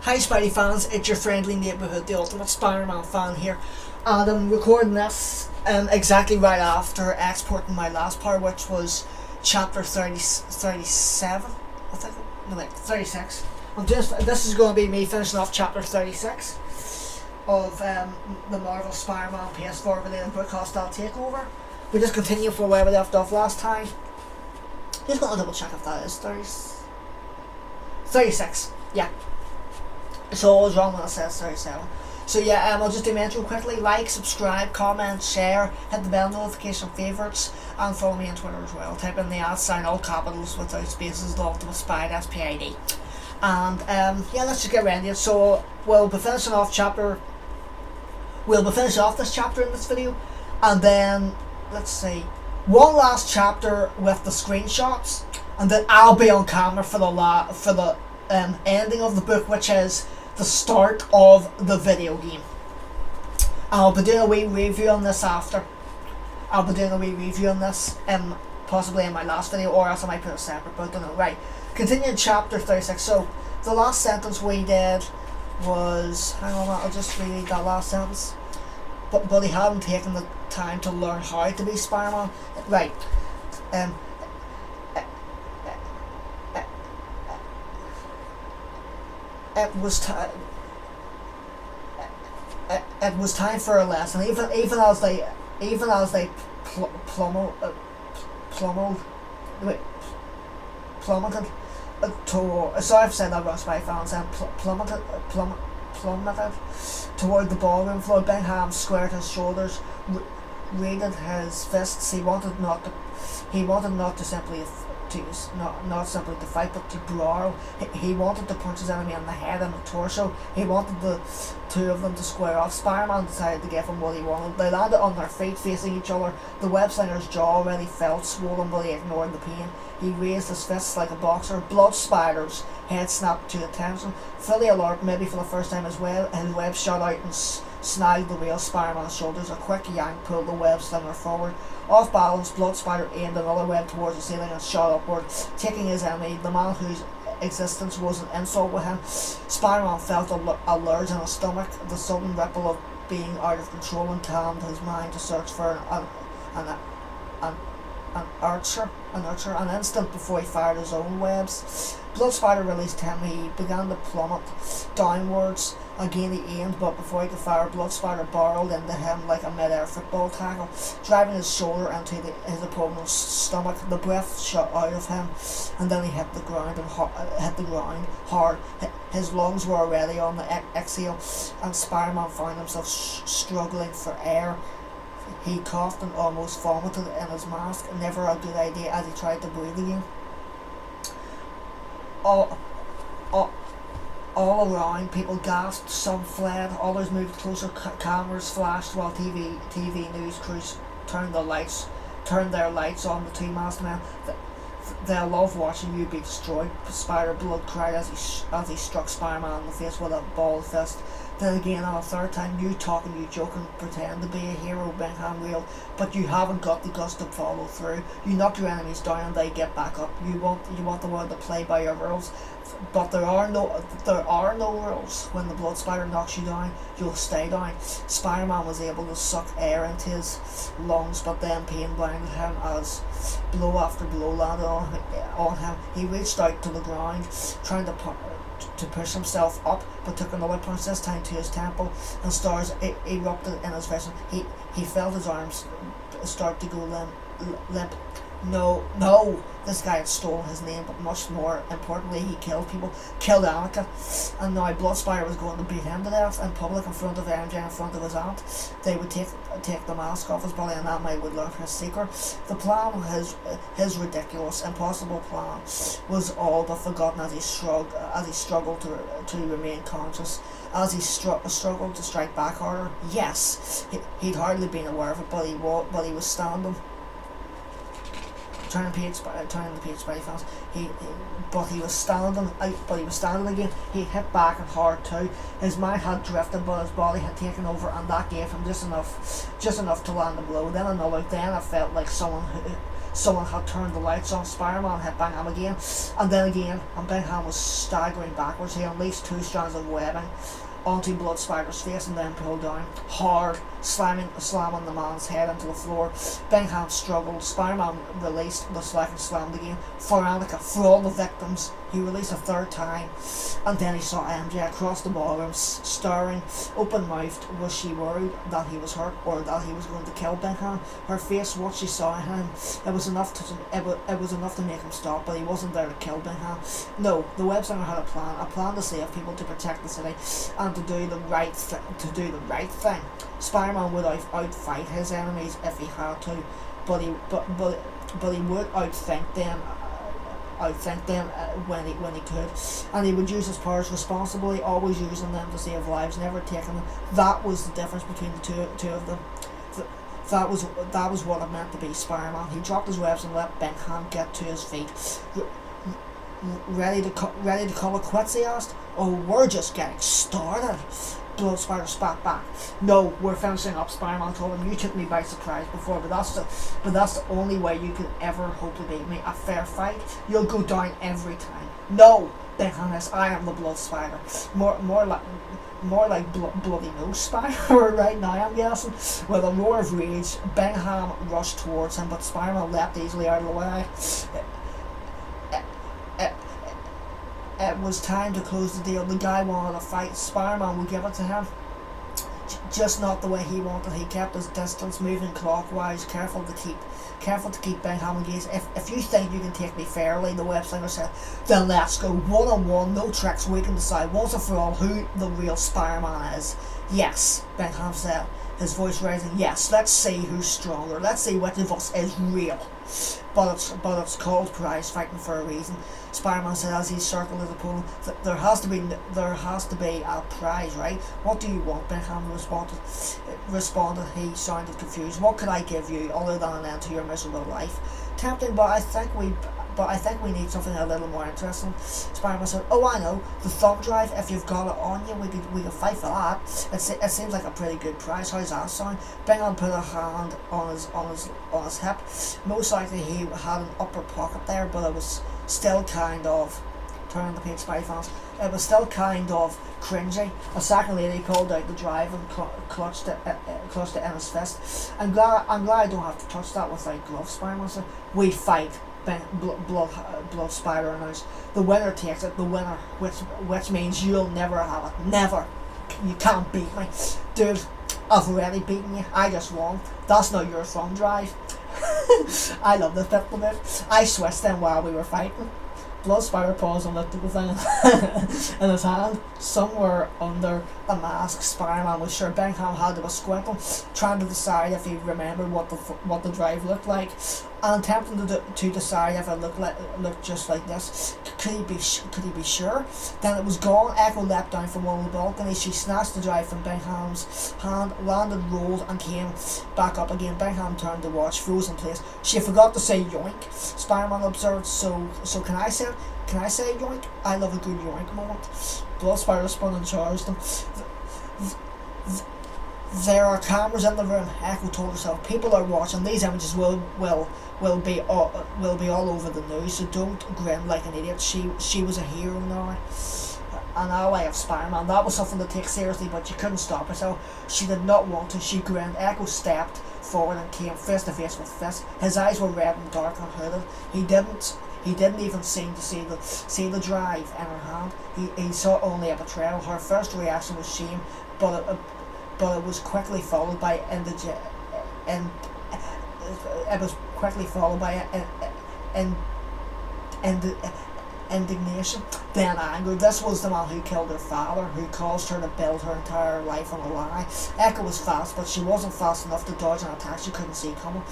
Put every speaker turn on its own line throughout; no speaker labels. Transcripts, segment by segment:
Hi Spidey fans, it's your friendly neighbourhood, the ultimate Spider-Man fan here, and I'm recording this exactly right after exporting my last part, which was chapter 37, I think, no wait, 36. This is going to be me finishing off chapter 36 of the Marvel Spider-Man PS4 related book called Takeover. We just continue for where we left off last time. Just going to double check if that is 36, yeah. So I was wrong when I said 37. So yeah, I'll just do my intro quickly. Like, subscribe, comment, share, hit the bell notification, favourites, and follow me on Twitter as well. Type in the @, all capitals without spaces, the ultimate Spidey, that's P-I-D. And yeah, let's just get ready to it. So we'll be finishing off this chapter in this video, and then let's see, one last chapter with the screenshots, and then I'll be on camera for the ending of the book, which is the start of the video game. I'll be doing a wee review on this after. I'll be doing a wee review on this, possibly in my last video, or else I might put it separate, but I don't know. Right, continuing chapter 36. So the last sentence we did was, hang on, I'll just reread that last sentence. But he hadn't taken the time to learn how to be Spider-Man. Right. It was time for a lesson. Even as they plummeted to. Sorry if I said that wrong, Spy fans. Plummeted toward the ballroom floor. Bingham squared his shoulders, raided his fists. He wanted not simply to fight, but to brawl. He wanted to punch his enemy in the head and the torso. He wanted the two of them to square off. Spider-Man decided to give him what he wanted. They landed on their feet facing each other. The web slinger's jaw already felt swollen, but he ignored the pain. He raised his fists like a boxer. Blood Spider's head snapped to attention. Fully alert, maybe for the first time, his web shot out and snagged the real Spider-Man's shoulders. A quick yank pulled the web slinger forward. Off balance, Blood Spider aimed another web towards the ceiling and shot upward, taking his enemy, the man whose existence was an insult with him. Spider-Man felt a lurch in his stomach, the sudden ripple of being out of control, and calmed his mind to search for an instant before he fired his own webs. Blood Spider released him. He began to plummet downwards. Again he aimed, but before he could fire, Blood Spider barreled into him like a mid-air football tackle, driving his shoulder into his opponent's stomach. The breath shot out of him, and then he hit the ground hard. His lungs were already on the exhale, and Spider-Man found himself struggling for air. He coughed and almost vomited in his mask. Never a good idea as he tried to breathe again. All around, people gasped, some fled, others moved closer. Cameras flashed while TV news crews turned their lights on the two masked men. They'll love watching you be destroyed, Spider-Blood cried as he struck Spider-Man in the face with a ball fist. Then again, on a third time, you talking, you joking, pretend to be a hero, Bingham railed, but you haven't got the guts to follow through. You knock your enemies down and they get back up. You want the world to play by your rules, but there are no rules. When the Blood Spider knocks you down, you'll stay down. Spider-Man was able to suck air into his lungs, but then pain blinded him as blow after blow landed on him. He reached out to the ground, trying to push himself up, but took another punch, this time to his temple, and stars erupted in his vision. He felt his arms start to go limp. No, this guy had stolen his name, but much more importantly, he killed people, killed Annika, and now Blood Spider was going to beat him to death in public, in front of MJ, in front of his aunt. They would take the mask off his body, and that might would learn his secret. The plan, his ridiculous, impossible plan, was all but forgotten as he struggled to remain conscious. As he struggled to strike back harder. Yes, he'd hardly been aware of it, but he was standing. Turning the page, Spidey fans. But he was standing again. He hit back and hard too. His mind had drifted, but his body had taken over, and that gave him just enough to land the blow. Then another. Then it felt like someone someone had turned the lights on. Spider-Man hit Bingham again, and then again, and Bingham was staggering backwards. He unleashed 2 strands of webbing onto Blood Spider's face and then pulled down hard, slamming the man's head into the floor. Bingham struggled. Spider-Man released the slack and slammed again. Veronica, for all the victims, he released a 3rd time, and then he saw MJ across the ballroom, staring open-mouthed. Was she worried that he was hurt or that he was going to kill Bingham? Her face, what she saw in him, it was enough to make him stop, but he wasn't there to kill Bingham. No, the web singer had a plan to save people, to protect the city, and to do the right thing. Spider-Man would outfight his enemies if he had to, but he would outthink them when he could, and he would use his powers responsibly, always using them to save lives, never taking them. That was the difference between the two of them. That was what it meant to be Spider-Man. He dropped his webs and let Bingham get to his feet. Ready to call it quits, he asked. Oh, we're just getting started. Blood Spider spat back. No, we're finishing up, Spider-Man told him. You took me by surprise before, but that's the only way you could ever hope to beat me. A fair fight, you'll go down every time. No, Bingham, I am the Blood Spider. More like bloody nose Spider right now, I'm guessing. With a roar of rage, Bingham rushed towards him, but Spider-Man leapt easily out of the way. It was time to close the deal. The guy wanted a fight. Spider-Man would give it to him, just not the way he wanted. He kept his distance, moving clockwise, careful to keep Bingham engaged. If you think you can take me fairly, the web singer said, then let's go 1-on-1, no tricks. We can decide once and for all who the real Spider-Man is. Yes, Bingham said, his voice rising. Yes, let's see who's stronger. Let's see which of us is real. But it's called prize fighting for a reason, Spider-Man said as he circled his opponent. There has to be a prize, right? What do you want? Bingham responded. He sounded confused. What could I give you other than an end to your miserable life? Tempting, but I think we need something a little more interesting. Spider-Man said, oh, I know, the thumb drive. If you've got it on you, we could fight for that. It seems like a pretty good price. How's that sound? Bingham put a hand on his hip. Most likely he had an upper pocket there, but it was still kind of, turning the page, Spidey-Fans, it was still kind of cringy. A second later he pulled out the drive and clutched it in his fist. I'm glad I don't have to touch that without gloves, Spider-Man said. We fight. Blood Spider announced. The winner takes it. The winner, which means you'll never have it. Never. You can't beat me, dude. I've already beaten you. I just won. That's not your thumb drive. I love this bit of it. I switched them while we were fighting. Blood Spider paused and looked at the thing in his hand. Somewhere under the mask, Spider-Man was sure Bingham had to be squinting, trying to decide if he remembered what the drive looked like, and attempting to decide if it looked just like this. Could he be sure? Then it was gone. Echo leapt down from one of the balconies. She snatched the drive from Bingham's hand, landed, rolled, and came back up again. Bingham turned to watch, froze in place. She forgot to say yoink, Spider-Man observed. So can I say it? Can I say yoink? I love a good yoink moment. Blood Spider spun and charged them. There are cameras in the room, Echo told herself. People are watching. These images will be all over the news, so don't grin like an idiot. She was a hero now. An ally of Spider-Man. That was something to take seriously, but she couldn't stop herself. She did not want to. She grinned. Echo stepped forward and came face to face with Fist. His eyes were red and dark and hooded. He didn't even seem to see the drive in her hand. He saw only a betrayal. Her first reaction was shame, but it was quickly followed by indignation, then anger. This was the man who killed her father, who caused her to build her entire life on a lie. Echo was fast, but she wasn't fast enough to dodge an attack she couldn't see coming.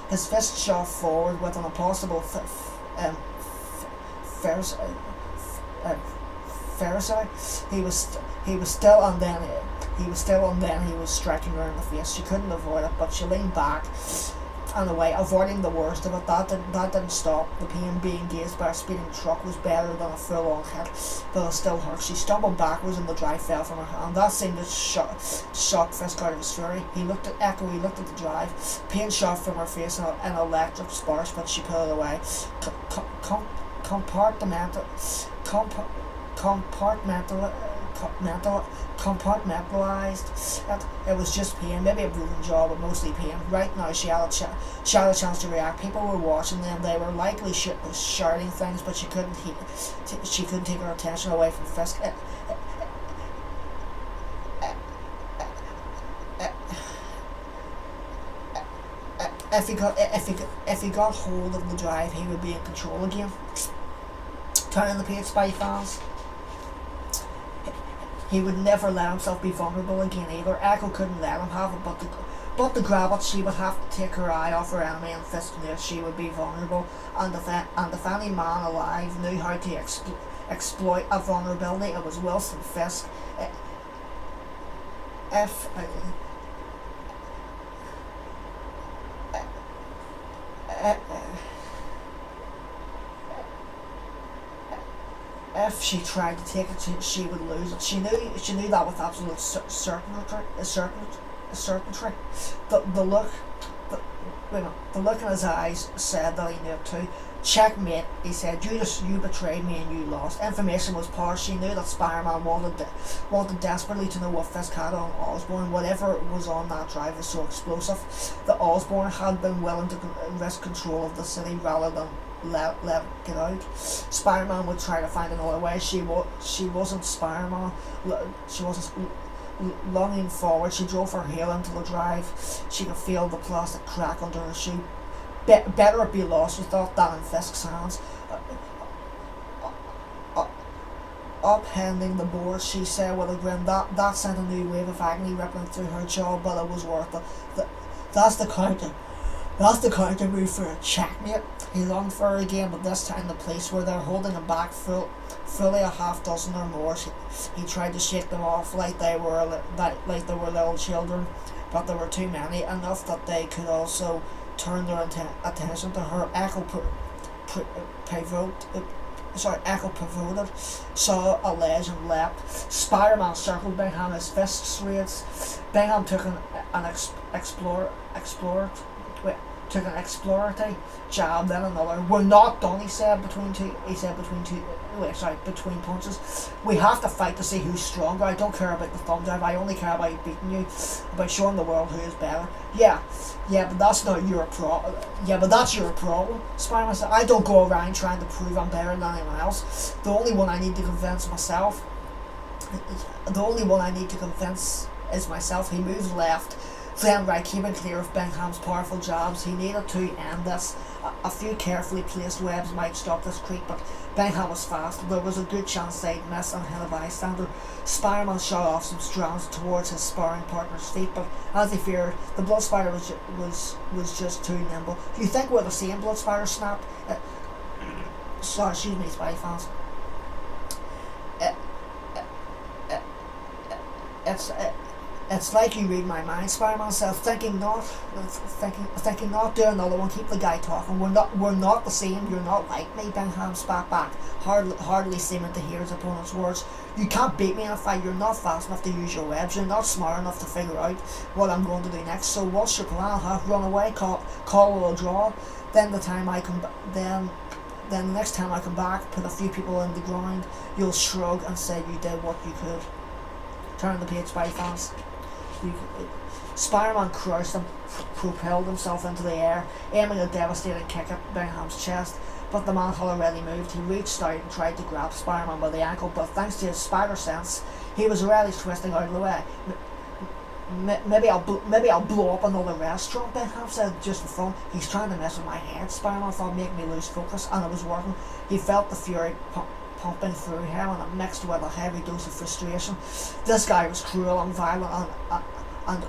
His fist shot forward with an impossible Pharisee. He was still, and then he was striking her in the face. She couldn't avoid it, but she leaned back and away, avoiding the worst of it. That didn't stop the pain. Being engaged by a speeding truck was better than a full-on hit, but it still hurt. She stumbled backwards and the drive fell from her hand. That seemed to shock Fisk out of his fury. He looked at the drive. Pain shot from her face in an electric sparks, but she put it away. Compartmentalized. It was just pain, maybe a broken jaw, but mostly pain. Right now, she had a chance to react. People were watching them. They were likely shouting things, but she couldn't take her attention away from Fisk. If he got hold of the drive, he would be in control again. Turning the page, Spidey-Fans. He would never let himself be vulnerable again either. Echo couldn't let him have it, but to grab it, she would have to take her eye off her enemy, and Fisk knew she would be vulnerable. And if any man alive knew how to exploit a vulnerability, it was Wilson Fisk. If she tried to take it, she would lose it. She knew that with absolute certainty. The look in his eyes said that he knew it too. Checkmate, he said. You betrayed me and you lost. Information was power. She knew that Spider-Man wanted desperately to know what Fisk had on Osborn. Whatever was on that drive was so explosive that Osborn had been willing to risk control of the city rather than let it get out. Spider-Man would try to find another way. She wasn't Spider-Man. She wasn't lunging forward. She drove her heel into the drive. She could feel the plastic crack under her shoe. Better it be lost, she thought, than in Fisk's hands. Upending the board, she said with a grin. That sent a new wave of agony rippling through her jaw, but it was worth it. That's the counter move for a checkmate. He longed for her again, but this time the police were there, holding him back fully a half dozen or more. He tried to shake them off like they were little children, but there were too many, enough that they could also turn their attention to her. Echo pivoted, saw a ledge and leapt. Spider-Man circled Bingham, his fists raised. Bingham took an exploratory jab, then another. We're not done, he said between punches. We have to fight to see who's stronger. I don't care about the thumb drive. I only care about beating you, about showing the world who is better. Yeah, but that's not your problem. Yeah, but that's your problem. Spider-Man said, I don't go around trying to prove I'm better than anyone else. The only one I need to convince is myself. He moved left, then right, keeping clear of Bingham's powerful jabs. He needed to end this. A few carefully placed webs might stop this creep, but Bingham was fast. There was a good chance they'd miss and hit a bystander. Spider-Man shot off some strands towards his sparring partner's feet, but as he feared, the Blood Spider was just too nimble. Do you think we're the same? Blood Spider snapped. Excuse me, Spidey-Fans. It's like you read my mind, Spider-Man said, thinking not, do another one, keep the guy talking. We're not the same, you're not like me. Bingham spat back, hardly seeming to hear his opponent's words. You can't beat me in a fight, you're not fast enough to use your webs, you're not smart enough to figure out what I'm going to do next. So what's your plan, huh? Run away, call a draw, then the next time I come back, put a few people in the ground, you'll shrug and say you did what you could. Turn the page, Spidey-Fans. Spider-Man crouched and propelled himself into the air, aiming a devastating kick at Bingham's chest, but the man had already moved. He reached out and tried to grab Spider-Man by the ankle, but thanks to his spider sense, he was already twisting out of the way. Maybe I'll blow up another restaurant, Bingham said, just for fun. He's trying to mess with my head, Spider-Man thought, make me lose focus, and it was working. He felt the fury pumping through him, and it mixed with a heavy dose of frustration. This guy was cruel and violent and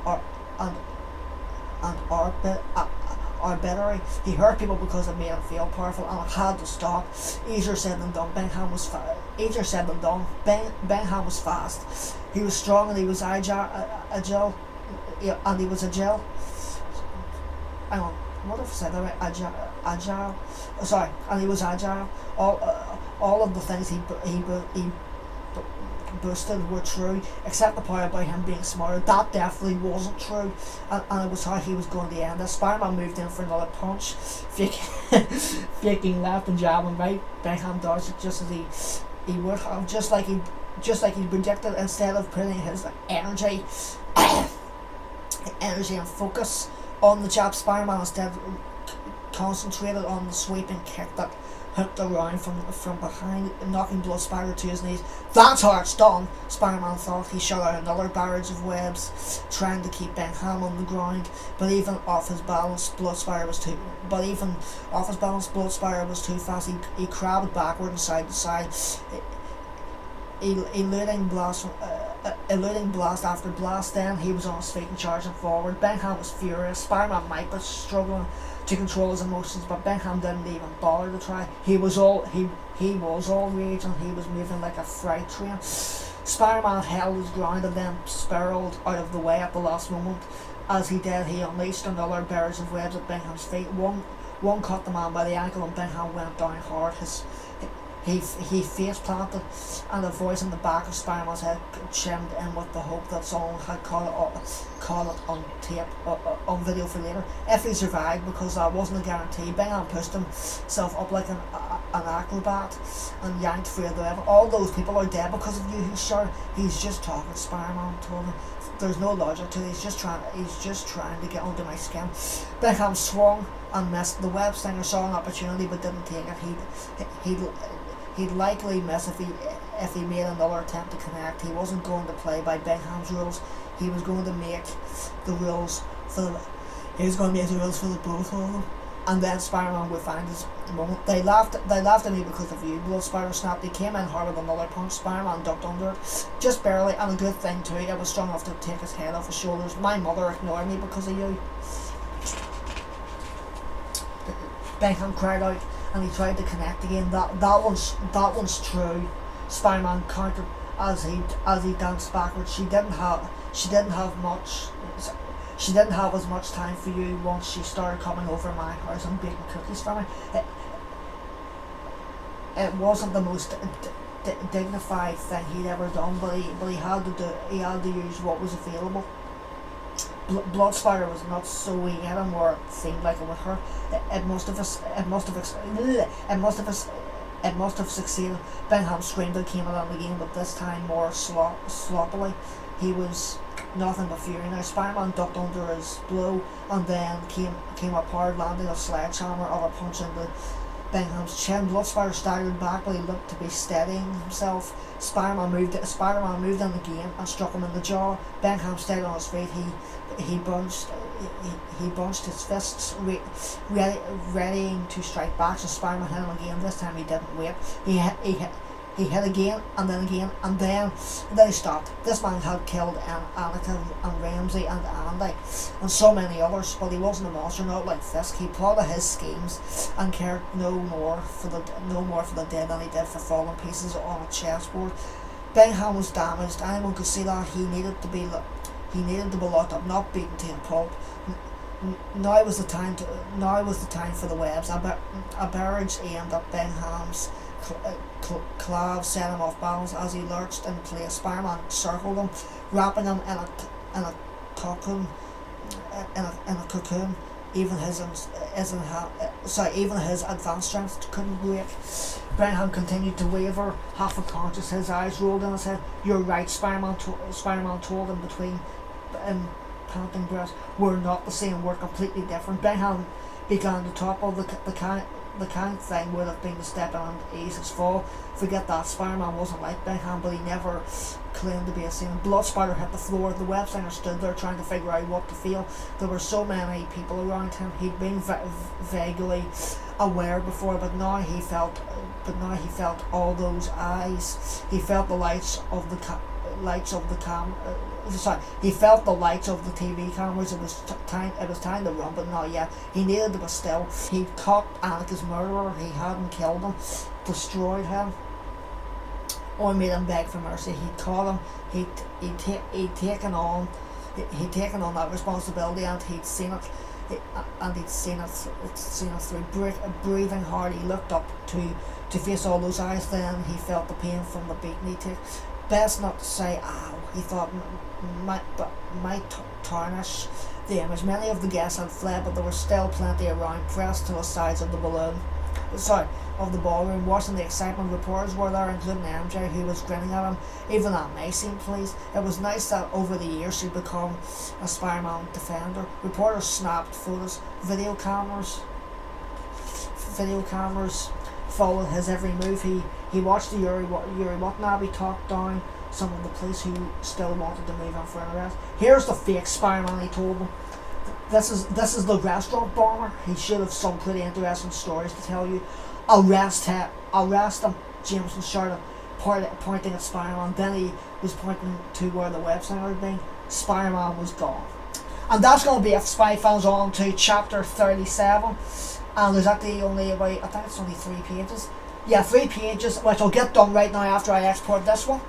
arbitrary. He hurt people because it made him feel powerful, and it had to stop. Easier said than done. Bingham was fast. He was strong and he was agile. Hang on. what if I said that right? Agile. Sorry, and he was agile. All of the things he boosted were true, except the part about him being smarter. That definitely wasn't true, and it was how he was going to end it. Spider-Man moved in for another punch, faking left and jabbing right. Beckham dodged it just as he would have, just like he predicted. Instead of putting his energy and focus on the jab, Spider-Man instead concentrated on the sweeping kick that hooked around from behind, knocking Blood Spider to his knees. That's how it's done, Spider-Man thought. He shot out another barrage of webs, trying to keep Beckham on the ground, but even off his balance, Blood Spider was too fast. He crabbed backward and side to side, eluding blast after blast. Then he was on his feet and charging forward. Beckham was furious. Spider-Man might be struggling to control his emotions, but Beckham didn't even bother to try. He was all rage, and he was moving like a freight train. Spider-Man held his ground and then spiraled out of the way at the last moment. As he did, he unleashed another barrage of webs at Beckham's feet. One caught the man by the ankle, and Beckham went down hard. He face planted, and a voice in the back of Spider-Man's head chimed in with the hope that someone had caught it on tape, on video for later. If he survived, because that wasn't a guarantee, Beckham pushed himself up like an acrobat and yanked free of the web. All those people are dead because of you. He's just talking. Spider-Man told him. There's no logic to it. He's just trying to get under my skin. Beckham swung and missed. The web slinger saw an opportunity but didn't take it. He'd likely miss if he made another attempt to connect. He wasn't going to play by Beckham's rules. He was going to make the rules for the both of them. And then Spider-Man would find his moment. They laughed at me because of you. Blood Spider snapped. He came in hard with another punch. Spider-Man ducked under it, just barely, and a good thing too. It was strong enough to take his head off his shoulders. My mother ignored me because of you. Beckham cried out, and he tried to connect again. That one's true. Spider-Man countered as he danced backwards. She didn't have as much time for you once she started coming over to my house and baking cookies for me. It wasn't the most dignified thing he'd ever done, but he had to use what was available. Blood Spider was not so he hit him where it seemed like it would hurt. It must have succeeded. Beckham screamed and came at him again, but this time more sloppily. He was nothing but fury. Now Spider-Man ducked under his blow and then came up hard, landing a sledgehammer of a punch into Beckham's chin. Blood Spider staggered back, but he looked to be steadying himself. Spider-Man moved in again and struck him in the jaw. Beckham stayed on his feet. He bunched his fists, readying to strike back. So Spider-Man hit him again. This time he didn't wait. He hit again, and then he stopped. This man had killed Annika and Ramsey and Andy and so many others, but he wasn't a monster, not like Fisk. He plotted his schemes and cared no more for the dead than he did for fallen pieces on a chessboard. Beckham was damaged. Anyone could see that. He needed to be locked up, not beaten to a pulp. Now was the time for the webs. A barrage aimed at Beckham's clav set him off balance as he lurched in place. Spider-Man circled him, wrapping him in a cocoon. Even his advanced strength couldn't break. Beckham continued to waver, half unconscious. His eyes rolled in his head. "You're right," Spider-Man told him between panting breaths. "We're not the same. We're completely different." Beckham began to topple. The kind thing would have been to step in and ease his fall. Forget that. Spider-Man wasn't like Beckham, but he never claimed to be a saint. Blood Spider hit the floor. The web slinger stood there trying to figure out what to feel. There were so many people around him. He'd been vaguely aware before, but now he felt all those eyes. He felt the lights of the he felt the lights of the TV cameras. It was time to run, but not yet. He needed to be still. He caught Annika's murderer. He hadn't killed him, destroyed him, or made him beg for mercy. He'd caught him. He'd taken on that responsibility, and he'd seen it. and he'd seen it through. Breathing hard, he looked up to face all those eyes. Then he felt the pain from the beating he took. Best not to say ow, he thought, might tarnish the image. Many of the guests had fled, but there were still plenty around, pressed to the sides of the ballroom, watching the excitement. Reporters were there, including MJ, who was grinning at him. Even that may seem pleased. It was nice that over the years she'd become a Spider-Man defender. Reporters snapped photos. Video cameras followed his every move. He watched the Yuri Watanabe talk down some of the police who still wanted to move on for an arrest. Here's the fake Spider-Man, he told them. This is the restaurant bomber. He should have some pretty interesting stories to tell you. Arrest him, Jameson shouted, pointing at Spider-Man. Then he was pointing to where the website had been. Spider-Man was gone. And that's going to be it, Spy fans, on to chapter 37. And there's actually only about, I think it's only 3 pages. Yeah, 3 pages, which I'll get done right now after I export this one.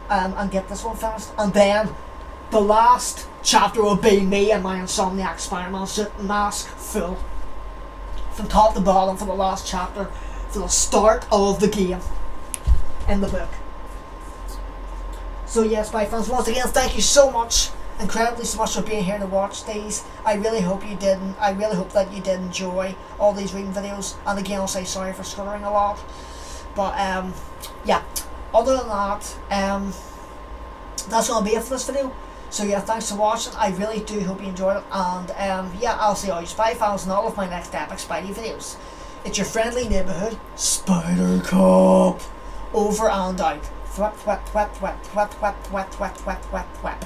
And get this one finished. And then the last chapter will be me and my Insomniac Spider-Man suit, mask full. From top to bottom for the last chapter, for the start of the game in the book. So yes, my fans, once again, thank you so much, incredibly so much for being here to watch these. I really hope that you did enjoy all these reading videos. And again, I'll say sorry for stuttering a lot. But yeah, other than that, that's going to be it for this video. So yeah, thanks for watching. I really do hope you enjoyed it. And yeah, I'll see all you Spy fans in all of my next epic Spidey videos. It's your friendly neighbourhood Spider Cop. Over and out. Thwap, thwap, thwap, thwap, thwap, thwap, thwap, thwap, thwap, thwap.